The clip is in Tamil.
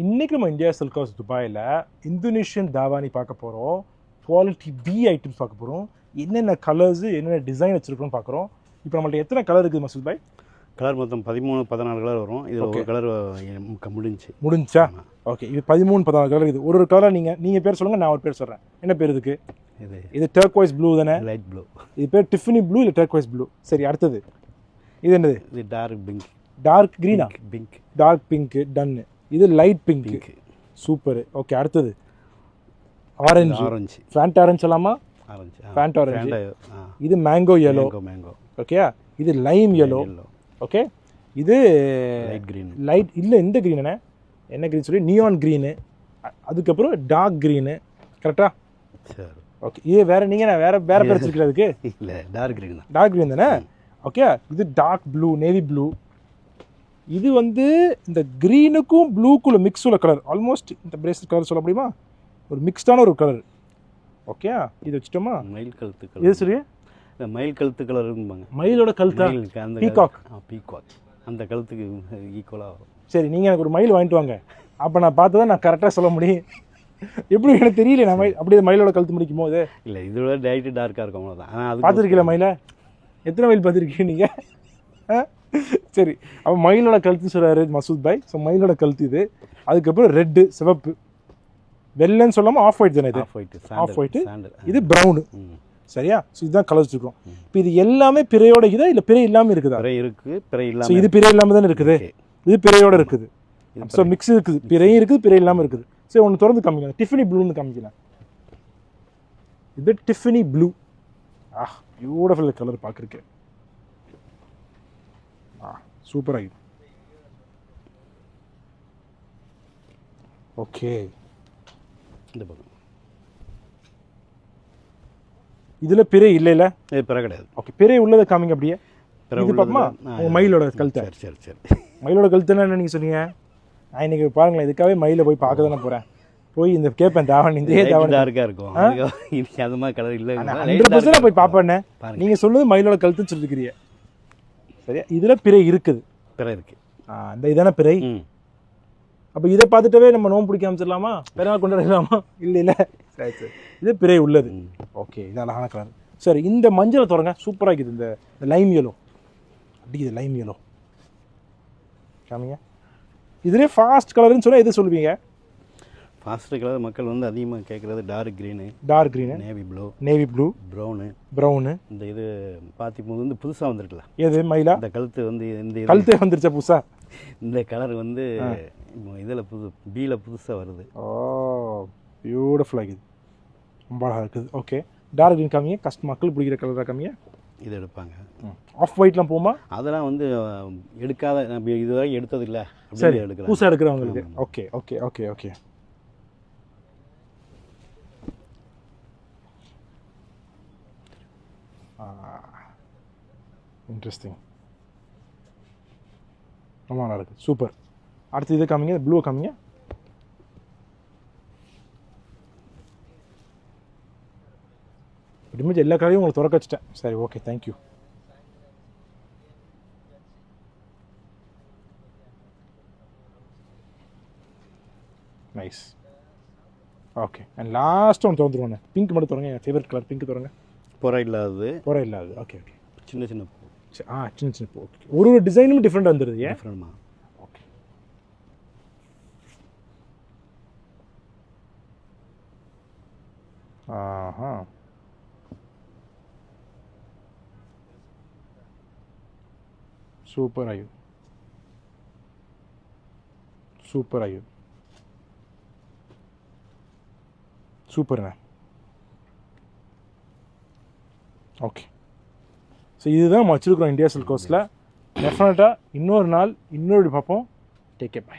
இன்றைக்கி நம்ம இந்தியா சில்க் ஹவுஸ் துபாயில் இந்தோனேஷியன் தாவானி பார்க்க போகிறோம். குவாலிட்டி பி ஐட்டம்ஸ் பார்க்க போகிறோம். என்னென்ன கலர்ஸு என்னென்ன டிசைன் வச்சுருக்கோன்னு பார்க்குறோம். இப்போ நம்மள்ட்ட எத்தனை கலர் இருக்குது மசூத் பாய்? கலர் மொத்தம் 13-14 கலர் வரும். இதில் ஒரு கலர் முடிஞ்சா ஓகே. இது 13-14 கலர் இருக்குது. ஒரு கலர் நீங்கள் பேர் சொல்லுங்கள், நான் ஒரு பேர் சொல்கிறேன். என்ன பேர் இதுக்கு? இது டர்க்வைஸ் ப்ளூ தானே? Light blue. இது பேர் டிஃபினி ப்ளூ இல்லை டர்க்வைஸ் ப்ளூ? சரி, அடுத்தது இது என்னது? இது டார்க் பிங்க். டார்க் க்ரீனா? பிங்க். டார்க் பிங்க்கு டன்னு. இது லைட் பிங்க். சூப்பர். ஓகே, அடுத்தது ஆரஞ்சு. ஃபேண்ட் ஆரஞ்சு சொல்லாமா? Faint orange. இது மேங்கோ yellow. ஓகே, இது லைம் yellow. ஓகே, இது லைட் க்ரீன். லைட் இல்லை, இந்த க்ரீன் என்ன க்ரீன் சொல்லி நியான் க்ரீனு. அதுக்கப்புறம் டார்க் க்ரீனு. கரெக்டா? சரி, ஓகே. இது வேறு நீங்கள் வேறு பேர் வச்சுருக்கல அதுக்கு? இல்லை, டார்க் க்ரீன் தான். டார்க் க்ரீன் தானே? ஓகே, இது டார்க் ப்ளூ, நேவி ப்ளூ. இது வந்து இந்த க்ரீனுக்கும் ப்ளூக்குள்ள மிக்ஸ் உள்ள கலர். ஆல்மோஸ்ட் இந்த பிரேஸ்லெட் கலர் சொல்ல முடியுமா? ஒரு மிக்ஸ்டான ஒரு கலர். ஓகே, இது வச்சுட்டோமா? மயில் கழுத்து கலர். இது சரி, மயில் கழுத்து கலர் இருக்குங்க. மயிலோட கழுத்தா? அந்த பீகாக். பீகாக் அந்த கழுத்துக்கு ஈக்குவலாக வரும். சரி, நீங்கள் எனக்கு ஒரு மயில் வாங்கிட்டு வாங்க. அப்போ நான் பார்த்து தான் நான் கரெக்டாக சொல்ல முடியும். எப்படி எனக்கு தெரியல. நான் அப்படியே மயிலோட கழுத்து முடிக்கும் போது இல்லை, இதோட டைட்டு டார்க்காக இருக்கும், அவ்வளோதான். ஆனால் அது பார்த்துருக்கீங்களா மயிலை? எத்தனை மயில் பார்த்துருக்கீங்க நீங்கள்? சரி, அப்போ மயிலோட கழுத்து சொல்கிறாரு மசூத் பாய். ஸோ மயிலோட கழுத்து இது. அதுக்கப்புறம் ரெட்டு, சிவப்பு, வெள்ளைன்னு சொல்லாமல் ஆஃப் ஒயிட் தானே? இது ஆஃப் ஒயிட்டு. இது ப்ரௌனு. சரியா? ஸோ இதுதான் கலர் வச்சுருக்கோம். இப்போ இது எல்லாமே பிறையோட இருக்குதா இல்லை பிறை இல்லாமல் இருக்குதா? பிறை இருக்குது, பிறை இல்லாமல். ஸோ இது பிறை இல்லாமல் தானே இருக்குது, இது பிறையோட இருக்குது. ஸோ மிக்ஸ் இருக்குது, பிறையும் இருக்குது பிறை இல்லாமல் இருக்குது. சரி, ஒன்று திறந்து காமிக்கலாம். டிஃபினி ப்ளூன்னு காமிக்கலாம். இது டிஃபினி ப்ளூ. பியூட்டிஃபுல் கலர் பார்க்குறக்கு. சூப்பர் ஆகிடும். ஓகே, இந்த பக்கம் இதில் பிறை இல்லைல்ல? பிறை கிடையாது. ஓகே, பிறை உள்ளதை காமிங்க அப்படியே. இது பார்ப்போமா? மயிலோட கழுத்தை. சரி சரி. மயிலோட கழுத்துன்னா என்ன நீங்கள் சொன்னீங்க? நான் இன்னைக்கு பாருங்களேன், இதுக்காகவே மயிலை போய் பார்க்க தானே போகிறேன். போய் இந்த கேட்பேன் தாவணி, இந்த டார்க்காக இருக்கும். அது மாதிரி கலர் இல்லை. 100% போய் பார்ப்பேன்னே. நீங்கள் சொல்லுவது மயிலோட கழுத்துன்னு சொல்லிருக்கிறீங்க. சரியா? இதில் பிறை இருக்குது. பிறை இருக்குது. இந்த இதான பிறை. அப்போ இதை பார்த்துட்டவே நம்ம நோம்பு பிடிக்க அமைச்சிடலாமா? பிறநாள் கொண்டாடலாமா? இல்லை இல்லை, சரி சரி. இது பிறை உள்ளது. ஓகே, இது அழகான கலர். சரி, இந்த மஞ்சளை தொடங்க. சூப்பராக இருக்குது. இந்த லைம் yellow. அப்படி இது லைம் yellow காமிங்க. இதுலேயே ஃபாஸ்ட் கலர்னு சொன்னால் எது சொல்லுவீங்க? ஃபாஸ்ட் கலர் மக்கள் வந்து அதிகமாக கேட்குறது dark green. Dark green, navy blue, brown. இந்த இது பார்த்திபோது வந்து புதுசாக வந்துருக்குல்ல. எது மயிலா? இந்த கழுத்து வந்து இந்த கழுத்தே வந்துருச்சா புதுசா? இந்த கலர் வந்து இதில் பியில் புதுசாக வருது. ஓ, பியூட்டிஃபுல் ஆகிது, ரொம்ப அழகாக இருக்குது. ஓகே, டார்க் க்ரீன் காமிங்க. மக்கள் பிடிக்கிற கலராக காமிங்க. இது எடுப்பாங்க. ஆஃப் ஒயிட்லாம் போமா? அதெல்லாம் வந்து எடுக்காத, இதுவரை எடுத்தது இல்லை. சரி, புதுசாக எடுக்கிறவங்களுக்கு. Okay okay okay okay. Interesting, ரொம்ப நல்லா இருக்குது. சூப்பர். அடுத்து இதை காமிங்க, ப்ளூவை காமிங்க. pretty எல்லா கலரையும் உங்களுக்கு திறக்க வச்சுட்டேன். சரி, okay, thank you. Nice. Okay, and last ஒன்று திறந்துருவோண்ணே. பிங்க் மட்டும் திறங்க. என் ஃபேவரட் கலர் பிங்க் திறங்க. புற இல்லாதது. Okay okay. சின்ன சின்ன பூ. சின்ன சின்ன பூ. ஓகே, ஒரு டிசைனும் டிஃப்ரெண்ட் வந்துடுது. ஏன் டிஃப்ரெண்ட்மா? Okay. Super Ayu, super Ayu, சூப்பர்ண்ணே. ஓகே, ஸோ இதுதான் நம்ம வச்சுருக்கிறோம் இந்தியா சில்க் ஹவுஸில். டெஃபினட்டாக இன்னொரு நாள் இன்னொரு பார்ப்போம். Take care, by.